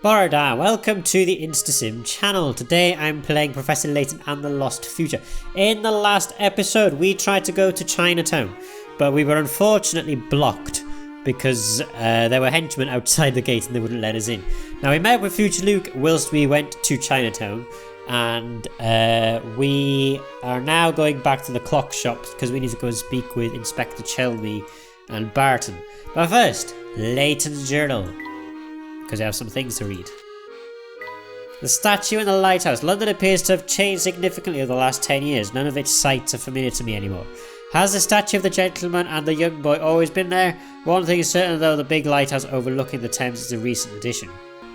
Borada, welcome to the InstaSim channel. Today I'm playing Professor Layton and the Lost Future. In the last episode we tried to go to Chinatown, but we were unfortunately blocked because there were henchmen outside the gate and they wouldn't let us in. Now we met with Future Luke whilst we went to Chinatown, and we are now going back to the clock shop because we need to go and speak with Inspector Chelmey and Barton. But first, Layton's journal, because I have some things to read. The statue in the lighthouse. London appears to have changed significantly over the last 10 years. None of its sights are familiar to me anymore. Has the statue of the gentleman and the young boy always been there? One thing is certain though, the big lighthouse overlooking the Thames is a recent addition.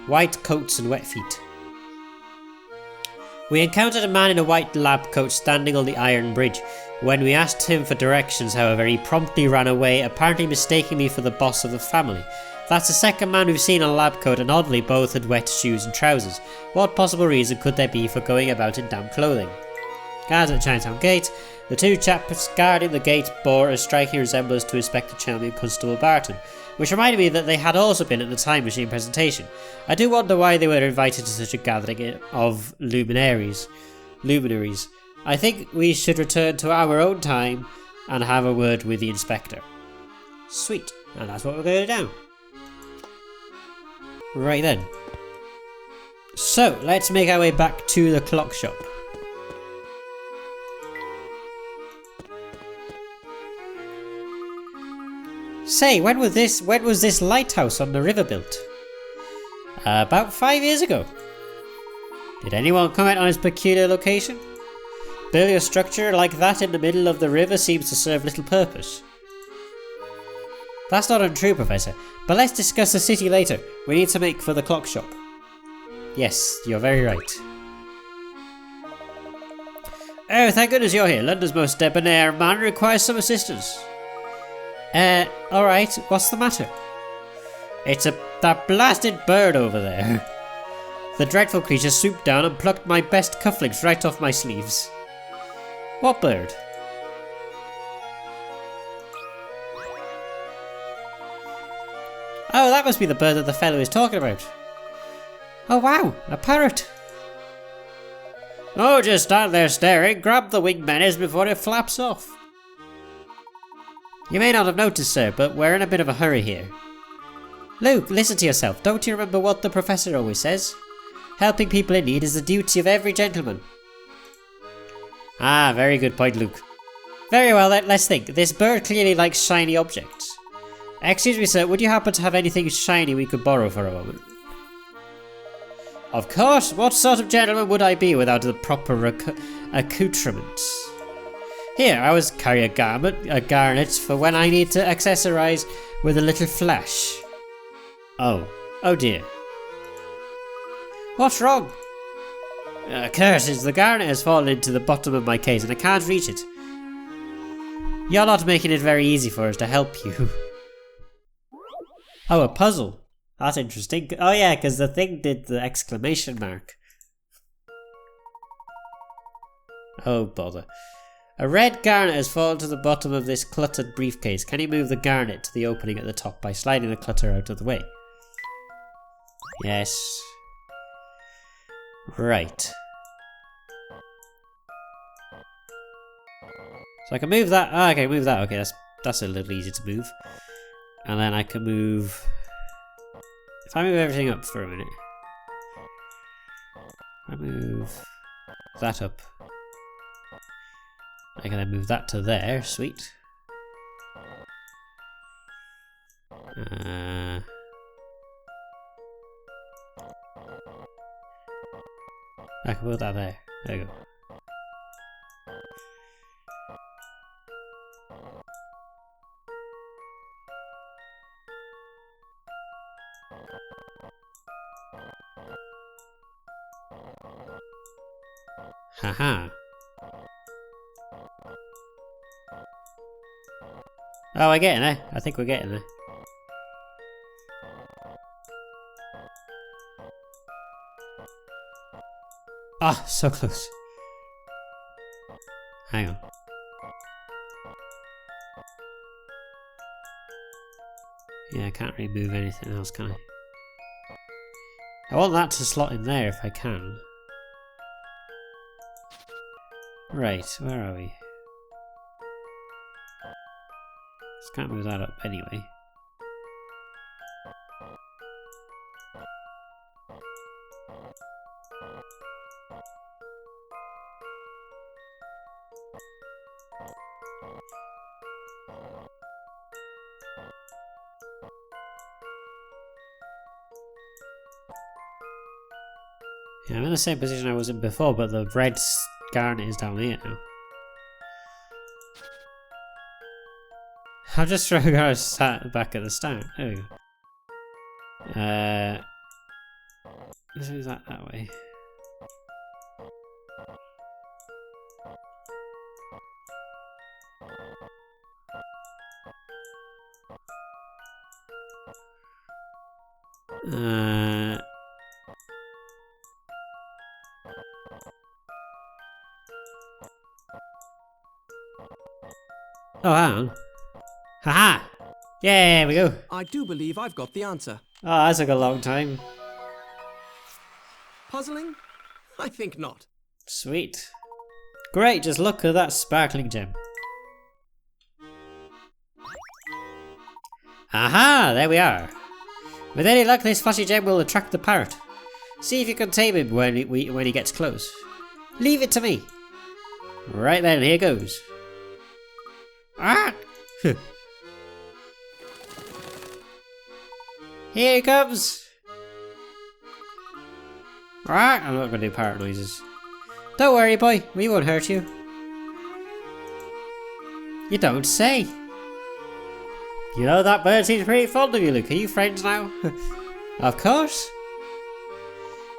White coats and wet feet. We encountered a man in a white lab coat standing on the iron bridge. When we asked him for directions, however, he promptly ran away, apparently mistaking me for the boss of the family. That's the second man we've seen in a lab coat, and oddly both had wet shoes and trousers. What possible reason could there be for going about in damp clothing? Guards at the Chinatown gate. The two chaps guarding the gate bore a striking resemblance to Inspector Chelmey and Constable Barton, which reminded me that they had also been at the time machine presentation. I do wonder why they were invited to such a gathering of luminaries. I think we should return to our own time and have a word with the inspector. Sweet, and that's what we're going to do. Right then. So, let's make our way back to the clock shop. Say, when was this lighthouse on the river built? About 5 years ago. Did anyone comment on its peculiar location? Building a structure like that in the middle of the river seems to serve little purpose. That's not untrue, Professor, but let's discuss the city later. We need to make for the clock shop. Yes, you're very right. Oh, thank goodness you're here. London's most debonair man requires some assistance. Alright, what's the matter? It's that blasted bird over there. The dreadful creature swooped down and plucked my best cufflinks right off my sleeves. What bird? Oh, that must be the bird that the fellow is talking about. Oh wow, a parrot. Oh, just stand there staring. Grab the wing menace before it flaps off. You may not have noticed, sir, but we're in a bit of a hurry here. Luke, listen to yourself. Don't you remember what the professor always says? Helping people in need is the duty of every gentleman. Ah, very good point, Luke. Very well then, let's think. This bird clearly likes shiny objects. Excuse me, sir, would you happen to have anything shiny we could borrow for a moment? Of course, what sort of gentleman would I be without the proper accoutrements? Here, I always carry a garnet for when I need to accessorize with a little flash. Oh dear. What's wrong? Curses, the garnet has fallen into the bottom of my case and I can't reach it. You're not making it very easy for us to help you. Oh, a puzzle. That's interesting. Oh yeah, because the thing did the exclamation mark. Oh bother. A red garnet has fallen to the bottom of this cluttered briefcase. Can you move the garnet to the opening at the top by sliding the clutter out of the way? Yes. Right. So I can move that. Ah, okay, move that. Okay, that's a little easy to move. And then I can move. If I move everything up for a minute, I move that up. I can then move that to there. Sweet. I can put that there. There you go. Haha. Oh, we're getting there. I think we're getting there. Ah, so close. Hang on. Yeah, I can't really move anything else, can I? I want that to slot in there if I can. Right, where are we? Just can't move that up anyway. Yeah, I'm in the same position I was in before, but the red garnet is down here now. I'll just throw a start back at the start. There we go. Let's move that way. Oh, hang on. Haha! Yeah, there we go. I do believe I've got the answer. Oh, that took a long time. Puzzling? I think not. Sweet. Great, just look at that sparkling gem. Aha! There we are. With any luck, this flashy gem will attract the parrot. See if you can tame him when he gets close. Leave it to me. Right then, here goes. Ah! Here he comes! Ah! I'm not going to do parrot noises. Don't worry, boy. We won't hurt you. You don't say. You know, that bird seems pretty fond of you, Luke. Are you friends now? Of course.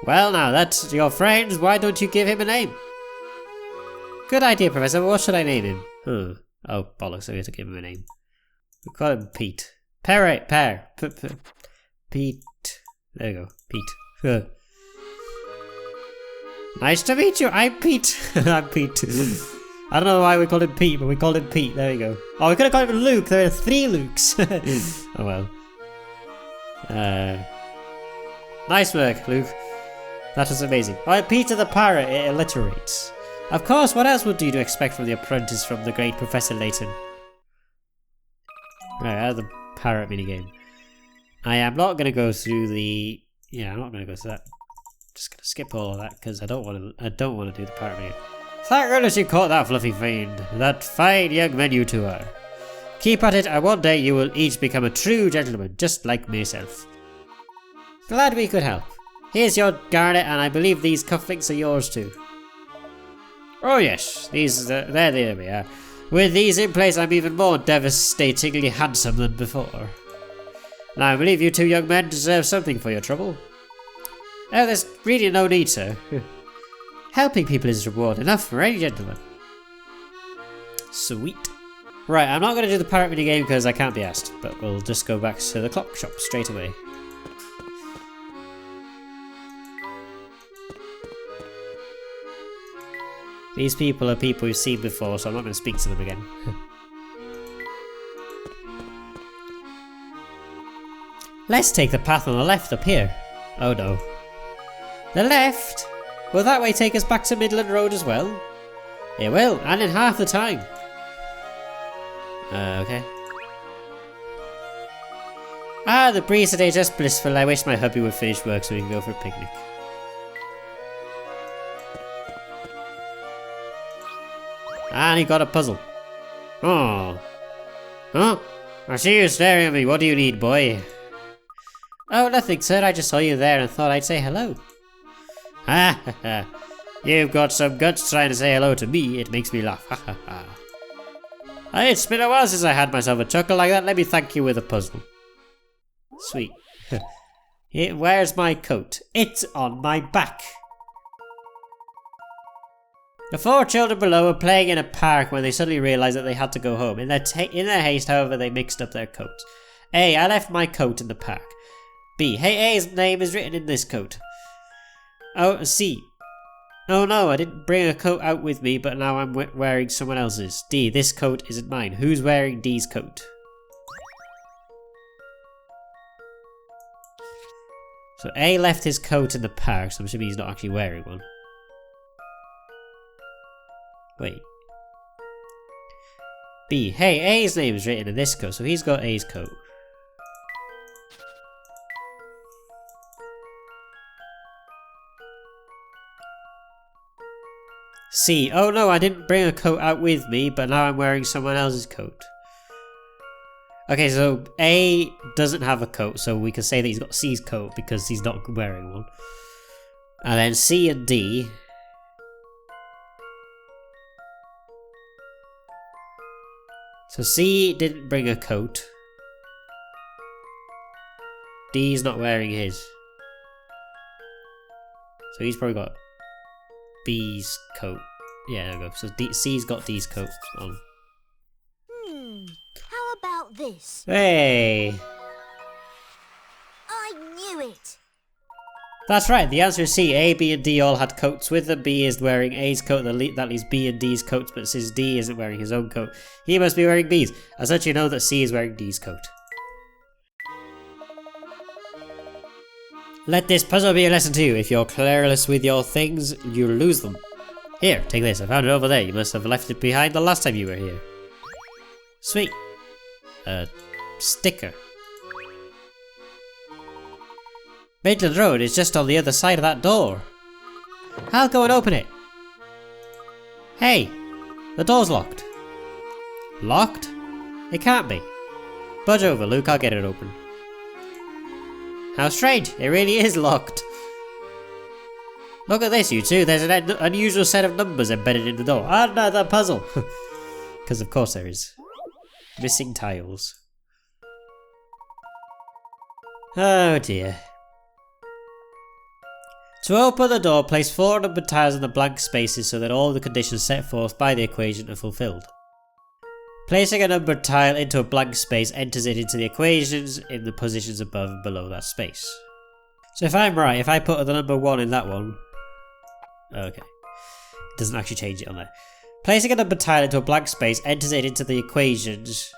Well, now that's your friend. Why don't you give him a name? Good idea, Professor. What should I name him? Oh, bollocks. I have to give him a name. We'll call him Pete. Pete. There you go. Pete. Nice to meet you. I'm Pete. I'm Pete. I don't know why we called him Pete, but we called him Pete. There we go. Oh, we could have called him Luke. There are 3 Lukes. Oh well. Nice work, Luke. That was amazing. Oh, Peter the Parrot, it alliterates. Of course, what else would you expect from the apprentice from the great Professor Layton? Right, out of the parrot minigame. I am not going to go through the... Yeah, I'm not going to go through that. Just going to skip all of that because I don't want to do the parrot minigame. Thank goodness you caught that fluffy fiend. That fine young men you two are. Keep at it, and one day you will each become a true gentleman, just like myself. Glad we could help. Here's your garnet, and I believe these cufflinks are yours too. Oh yes, there we are. With these in place, I'm even more devastatingly handsome than before. Now, I believe you 2 young men deserve something for your trouble. Oh, there's really no need, sir. Helping people is reward enough for any gentleman. Sweet. Right, I'm not going to do the parrot minigame because I can't be asked, but we'll just go back to the clock shop straight away. These people are people we've seen before, so I'm not going to speak to them again. Let's take the path on the left up here. Oh no. The left? Will that way take us back to Midland Road as well? It will, and in half the time. Okay. Ah, the breeze today is just blissful. I wish my hubby would finish work so we can go for a picnic. And he got a puzzle. Oh. Huh? I see you staring at me. What do you need, boy? Oh, nothing, sir. I just saw you there and thought I'd say hello. Ha ha ha. You've got some guts trying to say hello to me. It makes me laugh. Ha ha ha. It's been a while since I had myself a chuckle like that. Let me thank you with a puzzle. Sweet. Where's my coat? It's on my back. The 4 children below were playing in a park when they suddenly realised that they had to go home. In their haste, however, they mixed up their coats. A. I left my coat in the park. B. Hey, A's name is written in this coat. Oh, C. Oh no, I didn't bring a coat out with me, but now I'm wearing someone else's. D. This coat isn't mine. Who's wearing D's coat? So A left his coat in the park, so I'm assuming he's not actually wearing one. Wait. B. Hey, A's name is written in this coat, so he's got A's coat. C. Oh no, I didn't bring a coat out with me, but now I'm wearing someone else's coat. Okay, so A doesn't have a coat, so we can say that he's got C's coat because he's not wearing one. And then C and D. So C didn't bring a coat. D's not wearing his. So he's probably got B's coat. Yeah, there we go. So C's got D's coat on. How about this? Hey! I knew it! That's right, the answer is C. A, B and D all had coats with them. B is wearing A's coat, that leaves B and D's coats, but since D isn't wearing his own coat, he must be wearing B's. As such, you know that C is wearing D's coat. Let this puzzle be a lesson to you. If you're careless with your things, you'll lose them. Here, take this. I found it over there. You must have left it behind the last time you were here. Sweet. A sticker. Maitland Road is just on the other side of that door. I'll go and open it. Hey, the door's locked. Locked? It can't be. Budge over, Luke. I'll get it open. How strange. It really is locked. Look at this, you two. There's an unusual set of numbers embedded in the door. Another puzzle. Because of course there is. Missing tiles. Oh dear. To open the door, place 4 numbered tiles in the blank spaces so that all the conditions set forth by the equation are fulfilled. Placing a numbered tile into a blank space enters it into the equations in the positions above and below that space. So if I'm right, if I put the number 1 in that one... Okay. It doesn't actually change it on there. Placing a numbered tile into a blank space enters it into the equations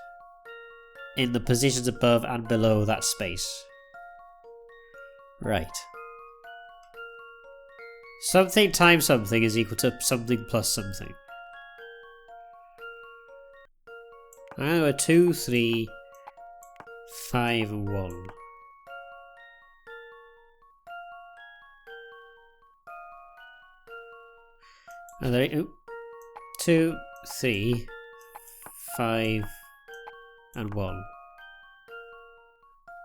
in the positions above and below that space. Right. Something times something is equal to something plus something. I'm going to go 2, 3, 5 and 1. And there, 2, 3, 5 and 1.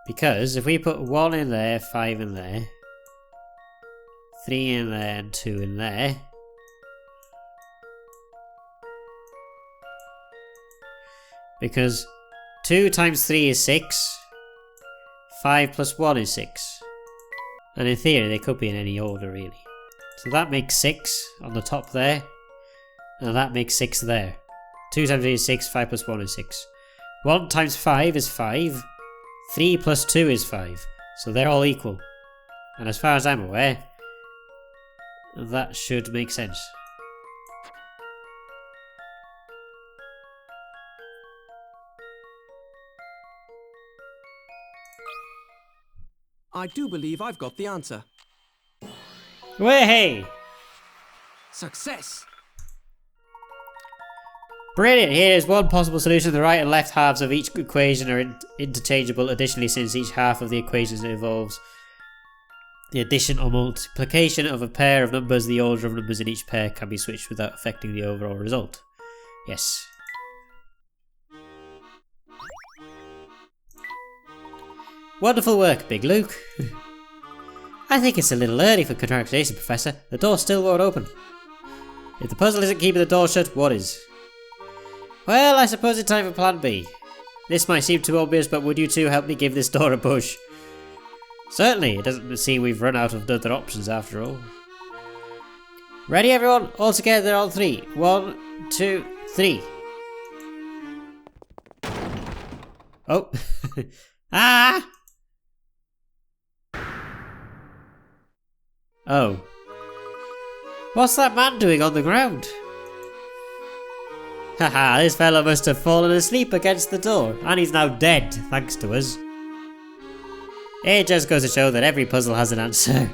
Because if we put 1 in there, 5 in there, 3 in there and 2 in there, because 2 times 3 is 6, 5 plus 1 is 6, and in theory they could be in any order really. So that makes 6 on the top there, and that makes 6 there. 2 times 3 is 6, 5 plus 1 is 6. 1 times 5 is 5, 3 plus 2 is 5, so they're all equal. And as far as I'm aware, that should make sense. I do believe I've got the answer. Way! Success! Brilliant! Here is one possible solution. The right and left halves of each equation are interchangeable. Additionally, since each half of the equation involves the addition or multiplication of a pair of numbers, the order of numbers in each pair can be switched without affecting the overall result. Yes. Wonderful work, Big Luke. I think it's a little early for congratulations, Professor. The door still won't open. If the puzzle isn't keeping the door shut, what is? Well, I suppose it's time for Plan B. This might seem too obvious, but would you two help me give this door a push? Certainly, it doesn't seem we've run out of other options after all. Ready everyone? All together on 3. 1, 2, 3. Oh. Ah! Oh. What's that man doing on the ground? Haha, this fella must have fallen asleep against the door, and he's now dead, thanks to us. It just goes to show that every puzzle has an answer.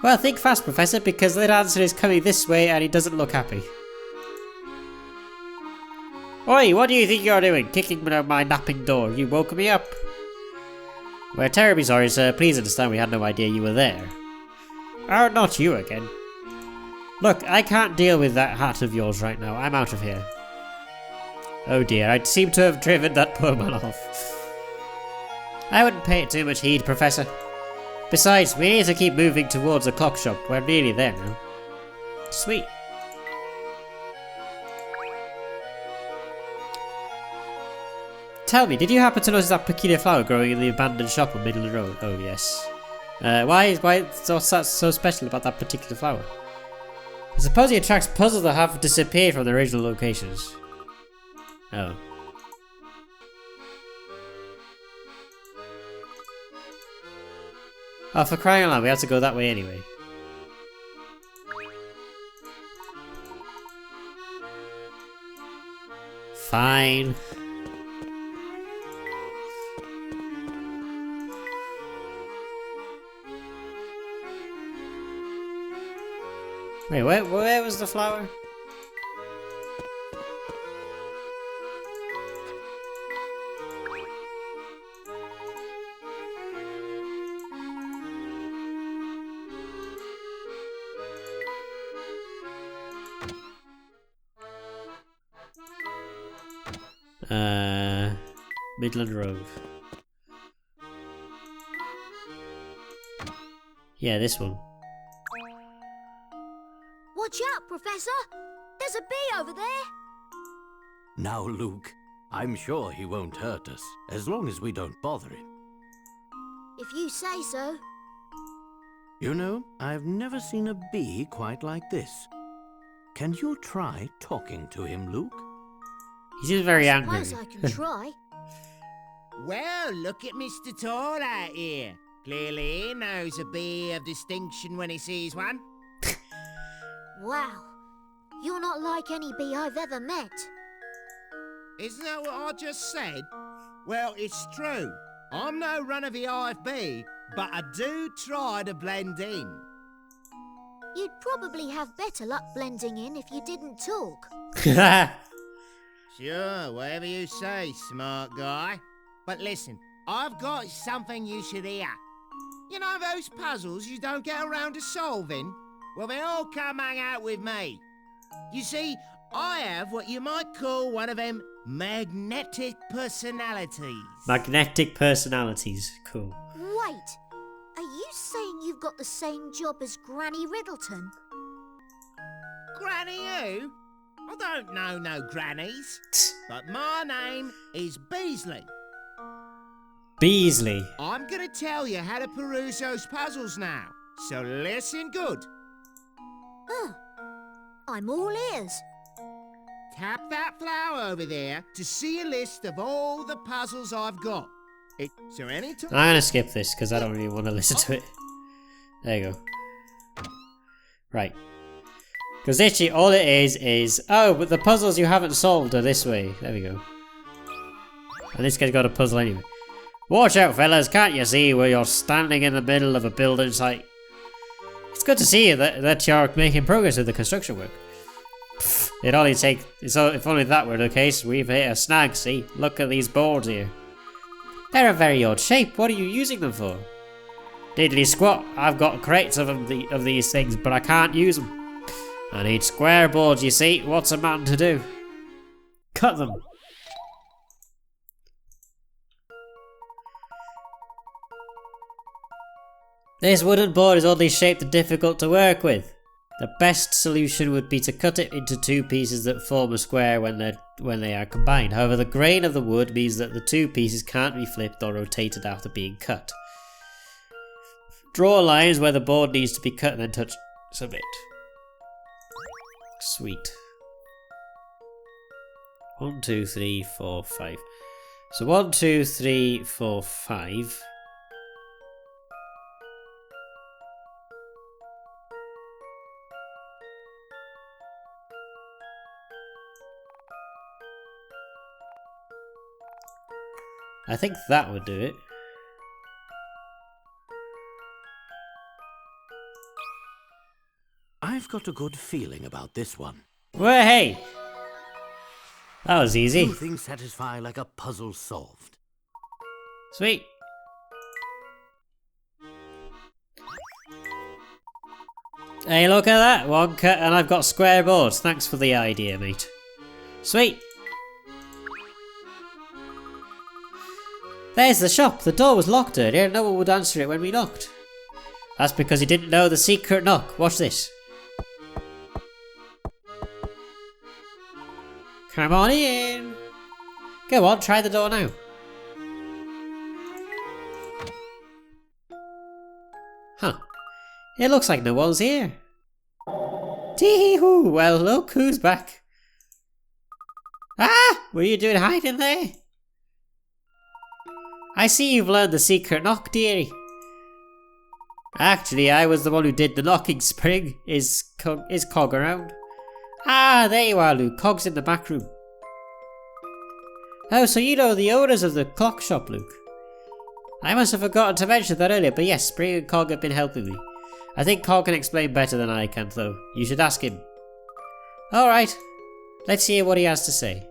Well, think fast, Professor, because that answer is coming this way and he doesn't look happy. Oi, what do you think you're doing? Kicking my napping door. You woke me up. We're terribly sorry, sir. Please understand we had no idea you were there. Oh, not you again. Look, I can't deal with that hat of yours right now. I'm out of here. Oh dear, I seem to have driven that poor man off. I wouldn't pay it too much heed, Professor. Besides, we need to keep moving towards the clock shop. We're nearly there now. Sweet. Tell me, did you happen to notice that peculiar flower growing in the abandoned shop on Middle Road? Oh yes. What's that so special about that particular flower? I suppose it attracts puzzles that have disappeared from their original locations. Oh. Oh, for crying out loud, we have to go that way anyway. Fine. Wait, where was the flower? Midland Road. Yeah, this one. Watch out, Professor! There's a bee over there! Now, Luke, I'm sure he won't hurt us, as long as we don't bother him. If you say so. You know, I've never seen a bee quite like this. Can you try talking to him, Luke? He seems very angry. I suppose I can try. Well, look at Mr. Tall out here. Clearly he knows a bee of distinction when he sees one. Wow. You're not like any bee I've ever met. Isn't that what I just said? Well, it's true. I'm no run-of-the-hive bee, but I do try to blend in. You'd probably have better luck blending in if you didn't talk. Sure, whatever you say, smart guy. But listen, I've got something you should hear. You know those puzzles you don't get around to solving? Well, they all come hang out with me. You see, I have what you might call one of them magnetic personalities. Magnetic personalities, cool. Wait, are you saying you've got the same job as Granny Riddleton? Granny who? I don't know no grannies. But my name is Beasley. Beasley. I'm gonna tell you how to peruse those puzzles now. So listen good. I'm all ears. Tap that flower over there to see a list of all the puzzles I've got. So anytime... I'm gonna skip this because I don't really want to listen to it. There you go. Right. Because literally all it is... Oh, but the puzzles you haven't solved are this way. There we go. And this guy's got a puzzle anyway. Watch out, fellas. Can't you see where you're standing in the middle of a building site? It's good to see you that you're making progress with the construction work. Pfft, it only take... if only that were the case, we've hit a snag, see? Look at these boards here. They're a very odd shape. What are you using them for? Diddly squat. I've got crates of these things, but I can't use them. I need square boards, you see. What's a man to do? Cut them. This wooden board is oddly shaped and difficult to work with. The best solution would be to cut it into two pieces that form a square when they are combined. However, the grain of the wood means that the two pieces can't be flipped or rotated after being cut. Draw lines where the board needs to be cut and then touch submit. Sweet. 1, 2, 3, 4, 5. So 1, 2, 3, 4, 5. I think that would do it. I've got a good feeling about this one. Well, hey! That was easy. Two things satisfy like a puzzle solved. Sweet. Hey, look at that! One cut and I've got square boards. Thanks for the idea, mate. Sweet! There's the shop. The door was locked earlier and no one would answer it when we knocked. That's because he didn't know the secret knock. Watch this. Come on in! Go on, try the door now. Huh. It looks like no one's here. Tee-hoo! Well, look who's back. Ah! What are you doing hiding there? I see you've learned the secret knock, dearie. Actually, I was the one who did the knocking. Spring. Is Cog around? Ah, there you are, Luke. Cog's in the back room. Oh, so you know the owners of the clock shop, Luke. I must have forgotten to mention that earlier, but yes, Spring and Cog have been helping me. I think Cog can explain better than I can, though. You should ask him. Alright, let's hear what he has to say.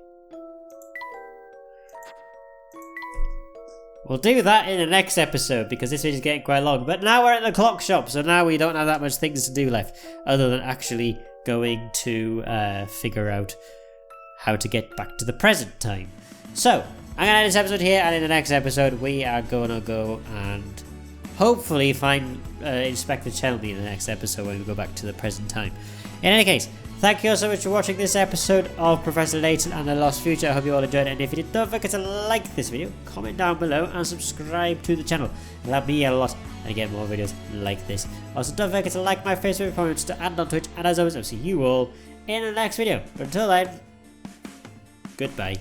We'll do that in the next episode, because this video's getting quite long. But now we're at the clock shop, so now we don't have that much things to do left, other than actually going to figure out how to get back to the present time. So, I'm going to end this episode here, and in the next episode we are going to go and hopefully find Inspector Chelmey in the next episode when we go back to the present time. In any case, thank you all so much for watching this episode of Professor Layton and the Lost Future. I hope you all enjoyed it, and if you did, don't forget to like this video, comment down below, and subscribe to the channel. It'll help me a lot and get more videos like this. Also, don't forget to like my Facebook comments to add on Twitch, and as always, I'll see you all in the next video. But until then, goodbye.